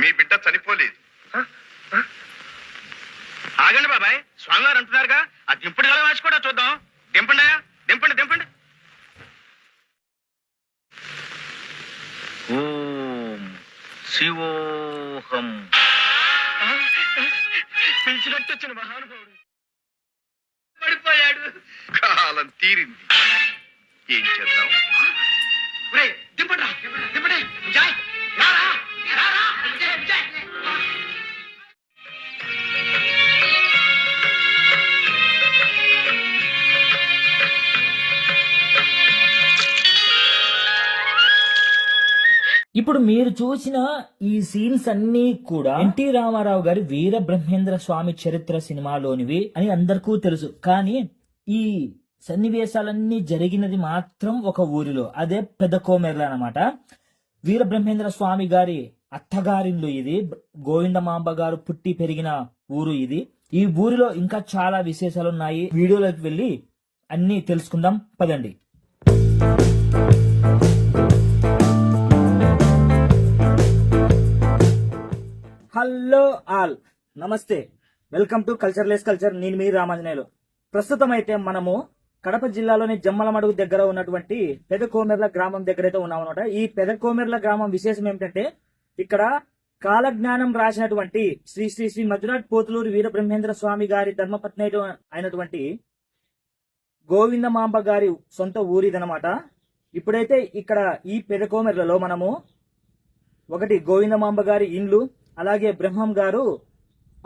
మీ బిడ్డ చనిపోలేదు. ఆగండి బాబాయ్, స్వామివారు అంటున్నారుగా, ఆ దింపుడు గల వాసి కూడా చూద్దాం. దింపండి, దింపండి దింపండి. ఓం శివోహం. పిలిచినట్టు వచ్చిన మహానుభావుడు పడిపోయాడు. కాలం తీరింది. ఏం చేద్దాం? దింపండి దింపండి. జాయ్ రారా రారా. ఇప్పుడు మీరు చూసిన ఈ సీన్స్ అన్ని కూడా ఎన్టీ రామారావు గారి వీర బ్రహ్మేంద్ర స్వామి చరిత్ర సినిమాలోనివి అని అందరికీ తెలుసు. కానీ ఈ సన్నివేశాలన్నీ జరిగినది మాత్రం ఒక ఊరిలో, అదే పెద్ద కోమెర్ల అన్నమాట. వీర బ్రహ్మేంద్ర స్వామి గారి అత్తగారిల్లు ఇది. గోవిందమాంబ గారు పుట్టి పెరిగిన ఊరు ఇది. ఈ ఊరిలో ఇంకా చాలా విశేషాలు ఉన్నాయి. వీడియోలోకి వెళ్ళి అన్ని తెలుసుకుందాం పదండి. హలో ఆల్, నమస్తే, వెల్కమ్ టు కల్చర్లెస్ కల్చర్. నేను మీ రామాంజనేయులు. ప్రస్తుతం అయితే మనము కడప జిల్లాలోని జమ్మలమడుగు దగ్గర ఉన్నటువంటి పెదకోమెర్ల గ్రామం దగ్గర అయితే ఉన్నాం అనమాట. ఈ పెదకోమెర్ల గ్రామం విశేషం ఏమిటంటే, ఇక్కడ కాలజ్ఞానం రాసినటువంటి శ్రీ శ్రీ శ్రీ మధురాట్ పోతులూరి వీర బ్రహ్మేంద్ర స్వామి గారి ధర్మపత్ని అయినటువంటి గోవిందమాంబ గారి సొంత ఊరిదనమాట. ఇప్పుడైతే ఇక్కడ ఈ పెదకోమెర్లలో మనము ఒకటి గోవిందమాంబ గారి ఇండ్లు, అలాగే బ్రహ్మం గారు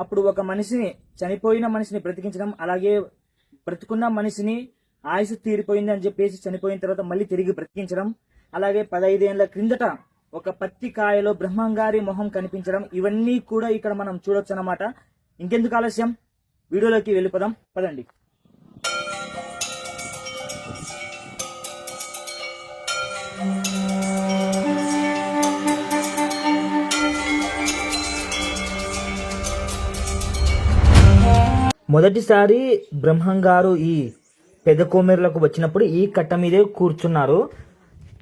అప్పుడు ఒక మనిషిని, చనిపోయిన మనిషిని బ్రతికించడం, అలాగే బ్రతుకున్న మనిషిని ఆయుష్ తీరిపోయింది అని చెప్పేసి చనిపోయిన తర్వాత మళ్ళీ తిరిగి బ్రతికించడం, అలాగే 15 ఏళ్ల క్రిందట ఒక పత్తి కాయలో బ్రహ్మం గారి మొహం కనిపించడం, ఇవన్నీ కూడా ఇక్కడ మనం చూడొచ్చు అన్నమాట. ఇంకెందుకు ఆలస్యం, వీడియోలోకి వెళ్ళిపోదాం పదండి. మొదటిసారి బ్రహ్మం గారు ఈ పెదకోమెర్లకు వచ్చినప్పుడు ఈ కట్ట మీదే కూర్చున్నారు.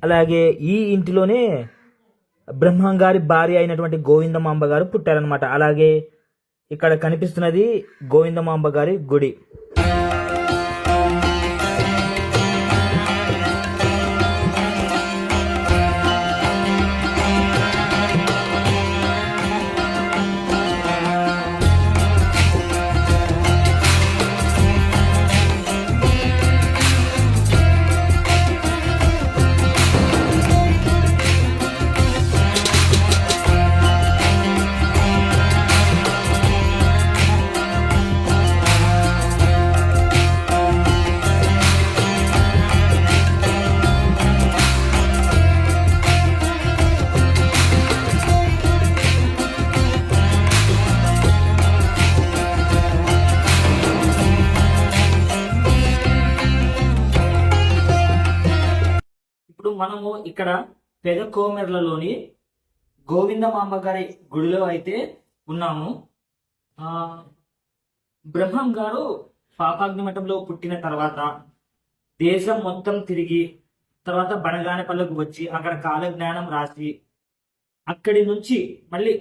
అలాగే ఈ ఇంటిలోనే బ్రహ్మం గారి భార్య అయినటువంటి గోవిందమాంబ గారు పుట్టారనమాట. అలాగే ఇక్కడ కనిపిస్తున్నది గోవిందమాంబ గారి గుడి. మనము ఇక్కడ పెదకోమెర్లలోని గోవిందమాంబ గారి గుడిలో అయితే ఉన్నాము. బ్రహ్మం గారు పాపాగ్ని మఠంలో పుట్టిన తర్వాత దేశం మొత్తం తిరిగి తర్వాత బనగానపల్లికి వచ్చి అక్కడ కాలజ్ఞానం రాసి అక్కడి నుంచి మళ్ళీ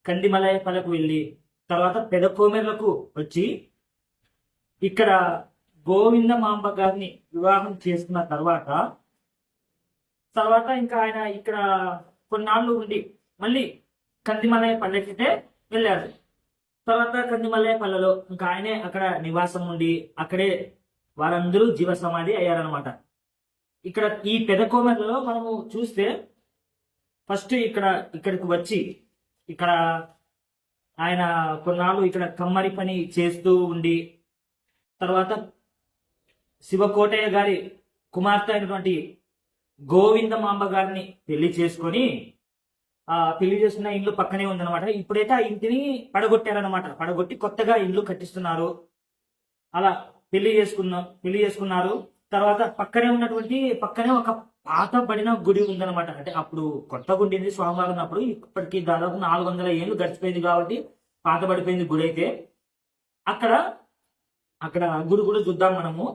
కందిమలయపల్లికి వెళ్ళి తర్వాత పెదకోమెర్లకు వచ్చి ఇక్కడ గోవిందమాంబ గారిని వివాహం చేసుకున్న తర్వాత ఇంకా ఆయన ఇక్కడ కొన్నాళ్ళు ఉండి మళ్ళీ కందిమలయ పల్లెకైతే వెళ్ళారు. తర్వాత కందిమలయ పల్లెలో ఇంకా ఆయనే అక్కడ నివాసం ఉండి అక్కడే వారందరూ జీవ సమాధి అయ్యారనమాట. ఇక్కడ ఈ పెదకోమెర్లలో మనము చూస్తే ఫస్ట్ ఇక్కడికి వచ్చి ఇక్కడ ఆయన కొన్నాళ్ళు ఇక్కడ కమ్మరి పని చేస్తూ ఉండి తర్వాత శివకోటయ్య గారి కుమార్తె అయినటువంటి గోవిందమాంబ గారిని పెళ్లి చేసుకొని పెళ్లి చేసుకున్న ఇండ్లు పక్కనే ఉందన్నమాట. ఇప్పుడైతే ఆ ఇంటిని పడగొట్టి కొత్తగా ఇండ్లు కట్టిస్తున్నారు. అలా పెళ్లి చేసుకున్నారు. తర్వాత పక్కనే ఒక పాత పడిన గుడి ఉందన్నమాట. అంటే అప్పుడు కొత్తగా ఉండింది స్వామివారు ఉన్నప్పుడు, ఇప్పటికి దాదాపు 400 ఏళ్ళు గడిచిపోయింది కాబట్టి పాత పడిపోయింది గుడి అయితే. అక్కడ గుడి కూడా చూద్దాం మనము.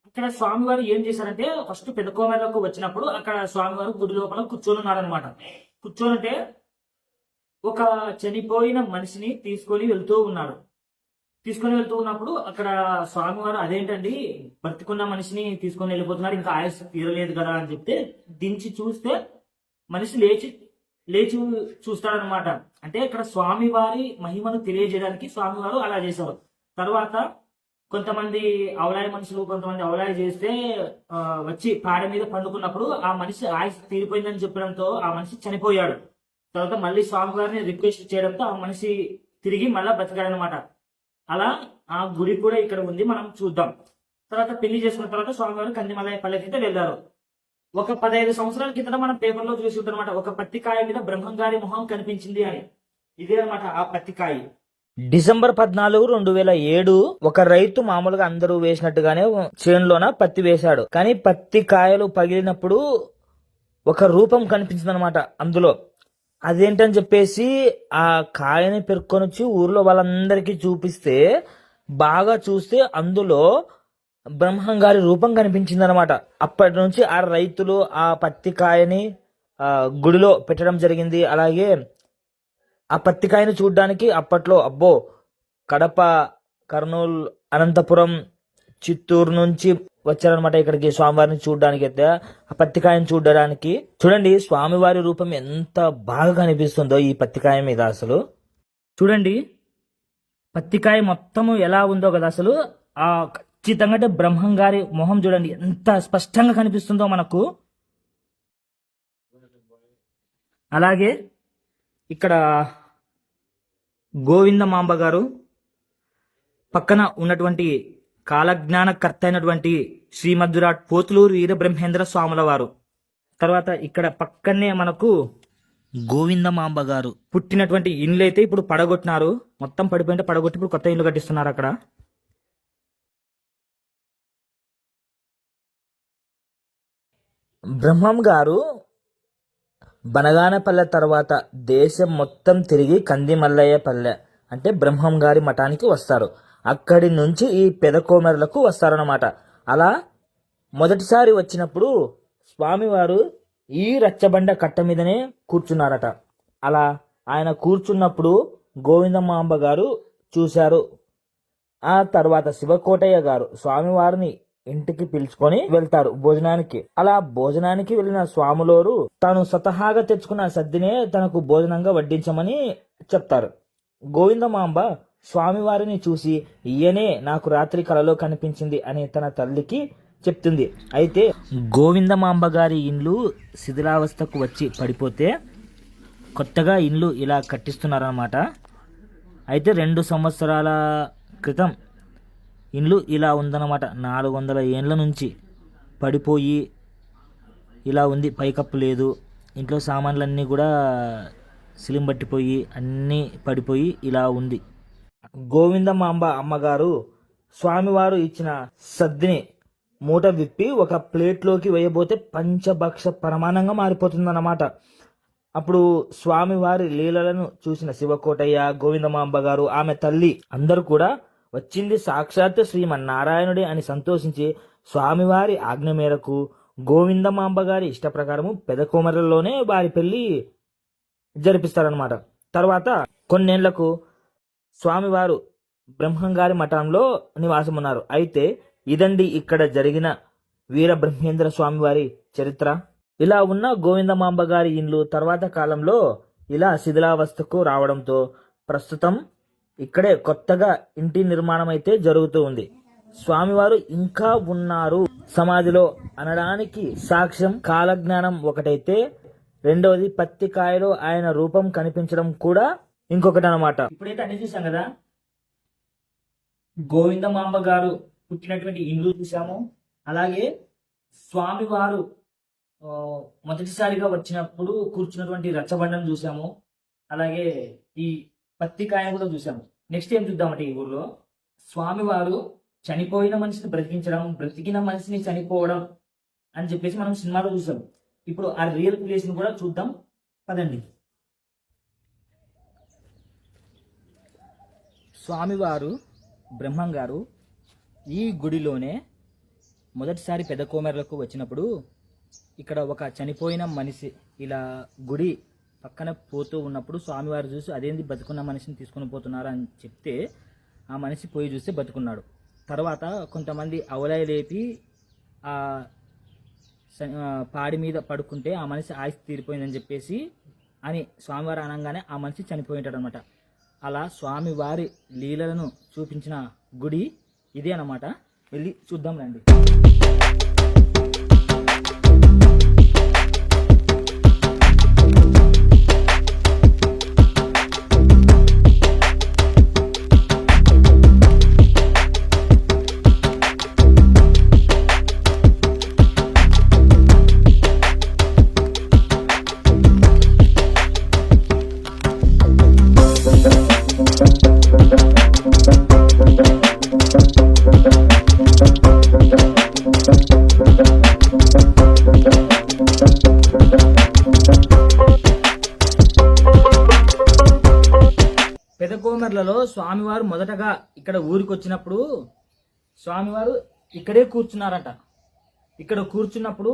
ఇక్కడ స్వామివారు ఏం చేశారంటే ఫస్ట్ పెదకోమెర్లకు వచ్చినప్పుడు అక్కడ స్వామివారు గుడి లోపల కూర్చొని ఉన్నారనమాట. కూర్చోనంటే ఒక చనిపోయిన మనిషిని తీసుకొని వెళ్తూ ఉన్నాడు. తీసుకొని వెళ్తూ ఉన్నప్పుడు అక్కడ స్వామివారు అదేంటండి బ్రతికున్న మనిషిని తీసుకొని వెళ్ళిపోతున్నారు, ఇంకా ఆయుష్ తీరలేదు కదా అని చెప్తే దించి చూస్తే మనిషి లేచి లేచి చూస్తాడనమాట. అంటే ఇక్కడ స్వామివారి మహిమను తెలియజేయడానికి స్వామివారు అలా చేశారు. తర్వాత కొంతమంది అవలాయ మనుషులు కొంతమంది అవలాయ చేస్తే వచ్చి పాడ మీద పండుకున్నప్పుడు ఆ మనిషి ఆయుష్ తీరిపోయిందని చెప్పడంతో ఆ మనిషి చనిపోయాడు. తర్వాత మళ్ళీ స్వామివారిని రిక్వెస్ట్ చేయడంతో ఆ మనిషి తిరిగి మళ్ళా బ్రతికాడనమాట. అలా ఆ గుడి కూడా ఇక్కడ ఉంది, మనం చూద్దాం. తర్వాత పెళ్లి చేసుకున్న తర్వాత స్వామివారు కందిమలై పల్లెకైతే వెళ్ళారు. ఒక 15 సంవత్సరాల కింద మనం పేపర్లో చూసి ఉంటారన్నమాట, ఒక పత్తికాయ మీద బ్రహ్మంగారి మొహం కనిపించింది అని. ఇదే అనమాట ఆ పత్తికాయ. డిసెంబర్ 14, 2007 ఒక రైతు మామూలుగా అందరూ వేసినట్టుగానే చేనులోన పత్తి వేశాడు. కానీ పత్తి కాయలు పగిలినప్పుడు ఒక రూపం కనిపించింది అనమాట అందులో. అదేంటని చెప్పేసి ఆ కాయని పెరుక్కొని వచ్చి ఊర్లో వాళ్ళందరికీ చూపిస్తే బాగా చూస్తే అందులో బ్రహ్మంగారి రూపం కనిపించింది అనమాట. అప్పటి నుంచి ఆ రైతులు ఆ పత్తి కాయని గుడిలో పెట్టడం జరిగింది. అలాగే ఆ పత్తికాయను చూడడానికి అప్పట్లో అబ్బో కడప, కర్నూలు, అనంతపురం, చిత్తూరు నుంచి వచ్చారనమాట ఇక్కడికి స్వామివారిని చూడడానికి. అయితే ఆ పత్తికాయను చూడడానికి చూడండి స్వామివారి రూపం ఎంత బాగా కనిపిస్తుందో ఈ పత్తికాయ మీద. అసలు చూడండి పత్తికాయ మొత్తము ఎలా ఉందో కదా, అసలు ఆ ఖచ్చితంగా అంటే బ్రహ్మంగారి మొహం చూడండి ఎంత స్పష్టంగా కనిపిస్తుందో మనకు. అలాగే ఇక్కడ గోవిందమాంబ గారు పక్కన ఉన్నటువంటి కాలజ్ఞానకర్త అయినటువంటి శ్రీమద్విరాట్ పోతులూరు వీరబ్రహ్మేంద్ర స్వాముల వారు. తర్వాత ఇక్కడ పక్కనే మనకు గోవిందమాంబ గారు పుట్టినటువంటి ఇండ్లు అయితే ఇప్పుడు పడగొట్టినారు. మొత్తం పడిపోయింటే పడగొట్టి ఇప్పుడు కొత్త ఇల్లు కట్టిస్తున్నారు అక్కడ. బ్రహ్మం గారు బనగానపల్లె తర్వాత దేశం మొత్తం తిరిగి కందిమల్లయ్య పల్లె అంటే బ్రహ్మం గారి మఠానికి వస్తారు. అక్కడి నుంచి ఈ పెదకోమెర్లకు వస్తారన్నమాట. అలా మొదటిసారి వచ్చినప్పుడు స్వామివారు ఈ రచ్చబండ కట్ట మీదనే కూర్చున్నారట. అలా ఆయన కూర్చున్నప్పుడు గోవిందమాంబ గారు చూశారు. ఆ తర్వాత శివకోటయ్య గారు స్వామివారిని ఇంటికి పిలుచుకొని వెళ్తారు భోజనానికి. అలా భోజనానికి వెళ్ళిన స్వాములోరు తాను స్వతహాగా తెచ్చుకున్న సద్దినే తనకు భోజనంగా వడ్డించమని చెప్తారు. గోవిందమాంబ స్వామివారిని చూసి ఈయనే నాకు రాత్రి కలలో కనిపించింది అని తన తల్లికి చెప్తుంది. అయితే గోవిందమాంబ గారి ఇండ్లు శిథిలావస్థకు వచ్చి పడిపోతే కొత్తగా ఇండ్లు ఇలా కట్టిస్తున్నారన్నమాట. అయితే 2 సంవత్సరాల క్రితం ఇండ్లు ఇలా ఉందన్నమాట. 400 ఏండ్ల నుంచి పడిపోయి ఇలా ఉంది, పైకప్పు లేదు, ఇంట్లో సామాన్లన్నీ కూడా సిలిం పట్టిపోయి అన్నీ పడిపోయి ఇలా ఉంది. గోవిందమాంబ అమ్మగారు స్వామివారు ఇచ్చిన సద్దిని మూట విప్పి ఒక ప్లేట్లోకి వేయబోతే పంచభక్ష ప్రమాణంగా మారిపోతుందన్నమాట. అప్పుడు స్వామివారి లీలలను చూసిన శివకోటయ్య, గోవిందమాంబ గారు, ఆమె తల్లి అందరూ కూడా వచ్చింది సాక్షాత్ శ్రీమన్నారాయణుడే అని సంతోషించి స్వామివారి ఆజ్ఞ మేరకు గోవిందమాంబ గారి ఇష్ట ప్రకారము పెదకోమరలోనే వారి పెళ్లి జరిపిస్తారనమాట. తర్వాత కొన్నేళ్లకు స్వామివారు బ్రహ్మంగారి మఠంలో నివాసం ఉన్నారు. అయితే ఇదండి ఇక్కడ జరిగిన వీరబ్రహ్మేంద్ర స్వామివారి చరిత్ర. ఇలా ఉన్న గోవిందమాంబ గారి ఇండ్లు తర్వాత కాలంలో ఇలా శిథిలావస్థకు రావడంతో ప్రస్తుతం ఇక్కడే కొత్తగా ఇంటి నిర్మాణం అయితే జరుగుతూ ఉంది. స్వామివారు ఇంకా ఉన్నారు సమాధిలో అనడానికి సాక్ష్యం కాలజ్ఞానం ఒకటైతే, రెండవది పత్తికాయలో ఆయన రూపం కనిపించడం కూడా ఇంకొకటి అనమాట. ఇప్పుడైతే అన్ని చూసాం కదా, గోవిందమాంబ గారు పుట్టినటువంటి ఇండ్లు చూసాము. అలాగే స్వామివారు మొదటిసారిగా వచ్చినప్పుడు కూర్చున్నటువంటి రచ్చబండను చూసాము. అలాగే ఈ పత్తికాయను కూడా చూసాము. నెక్స్ట్ ఏం చూద్దామంటే ఈ ఊర్లో స్వామివారు చనిపోయిన మనిషిని బ్రతికించడం, బ్రతికిన మనిషిని చనిపోవడం అని చెప్పేసి మనం సినిమాలో చూసాం. ఇప్పుడు ఆ రియల్ ప్లేస్ ని కూడా చూద్దాం పదండి. స్వామివారు బ్రహ్మం గారు ఈ గుడిలోనే మొదటిసారి పెద్ద కోమెర్లకు వచ్చినప్పుడు ఇక్కడ ఒక చనిపోయిన మనిషి ఇలా గుడి పక్కన పోతూ ఉన్నప్పుడు స్వామివారు చూసి అదేంది బతుకున్న మనిషిని తీసుకొని పోతున్నారు అని చెప్తే ఆ మనిషి పోయి చూస్తే బతుకున్నాడు. తర్వాత కొంతమంది అవలయ లేపి ఆ పాడి మీద పడుకుంటే ఆ మనిషి ఆయుష్ తీరిపోయిందని చెప్పేసి అని స్వామివారు అనగానే ఆ మనిషి చనిపోయింటాడు అనమాట. అలా స్వామివారి లీలలను చూపించిన గుడి ఇదే అన్నమాట. వెళ్ళి చూద్దాం రండి. పెదకోమర్లలో స్వామివారు మొదటగా ఇక్కడ ఊరికి వచ్చినప్పుడు స్వామివారు ఇక్కడే కూర్చున్నారట. ఇక్కడ కూర్చున్నప్పుడు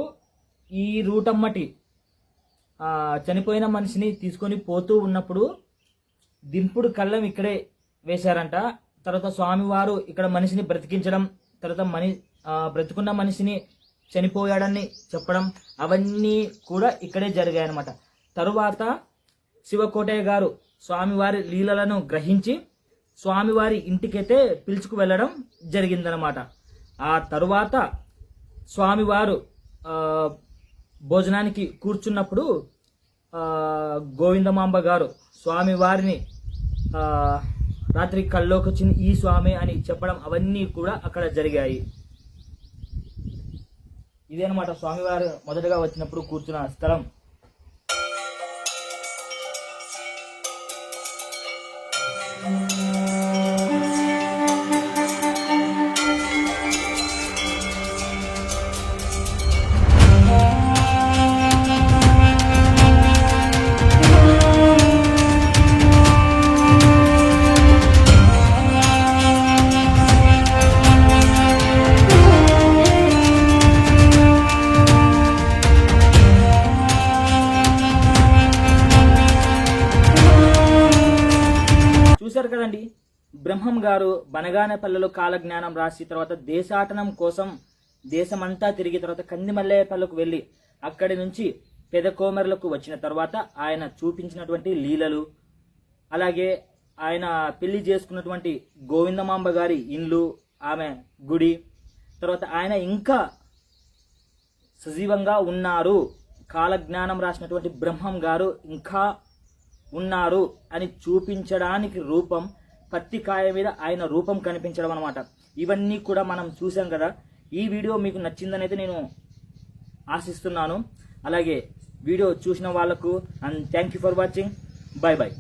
ఈ రూటమ్మటి చనిపోయిన మనిషిని తీసుకొని పోతూ ఉన్నప్పుడు దింపుడు కళ్ళం ఇక్కడే వేశారంట. తర్వాత స్వామివారు ఇక్కడ మనిషిని బ్రతికించడం, తర్వాత బ్రతుకున్న మనిషిని చనిపోయాడని చెప్పడం అవన్నీ కూడా ఇక్కడే జరిగాయన్నమాట. తరువాత శివకోటయ్య గారు స్వామివారి లీలలను గ్రహించి స్వామివారి ఇంటికైతే పిలుచుకు వెళ్ళడం జరిగిందనమాట. ఆ తరువాత స్వామివారు భోజనానికి కూర్చున్నప్పుడు గోవిందమాంబ గారు స్వామివారిని రాత్రి కల్లోకి వచ్చింది ఈ స్వామి అని చెప్పడం అవన్నీ కూడా అక్కడ జరిగాయి. ఇదే అనమాట స్వామివారు మొదటగా వచ్చినప్పుడు కూర్చున్న స్థలం. చూశారు కదండి, బ్రహ్మం గారు బనగానపల్లెలో కాలజ్ఞానం రాసి తర్వాత దేశాటనం కోసం దేశమంతా తిరిగి తర్వాత కందిమల్లేపల్లకు వెళ్ళి అక్కడి నుంచి పెదకోమర్లకు వచ్చిన తర్వాత ఆయన చూపించినటువంటి లీలలు, అలాగే ఆయన పెళ్లి చేసుకున్నటువంటి గోవిందమాంబ గారి ఇల్లు, ఆమె గుడి, తర్వాత ఆయన ఇంకా సజీవంగా ఉన్నారు, కాలజ్ఞానం రాసినటువంటి బ్రహ్మం గారు ఇంకా ఉన్నారు అని చూపించడానికి రూపం, పత్తికాయ మీద ఆయన రూపం కనిపించడం అనమాట. ఇవన్నీ కూడా మనం చూసాం కదా. ఈ వీడియో మీకు నచ్చిందని అయితే నేను ఆశిస్తున్నాను. అలాగే వీడియో చూసిన వాళ్ళకు and thank you for watching. Bye bye.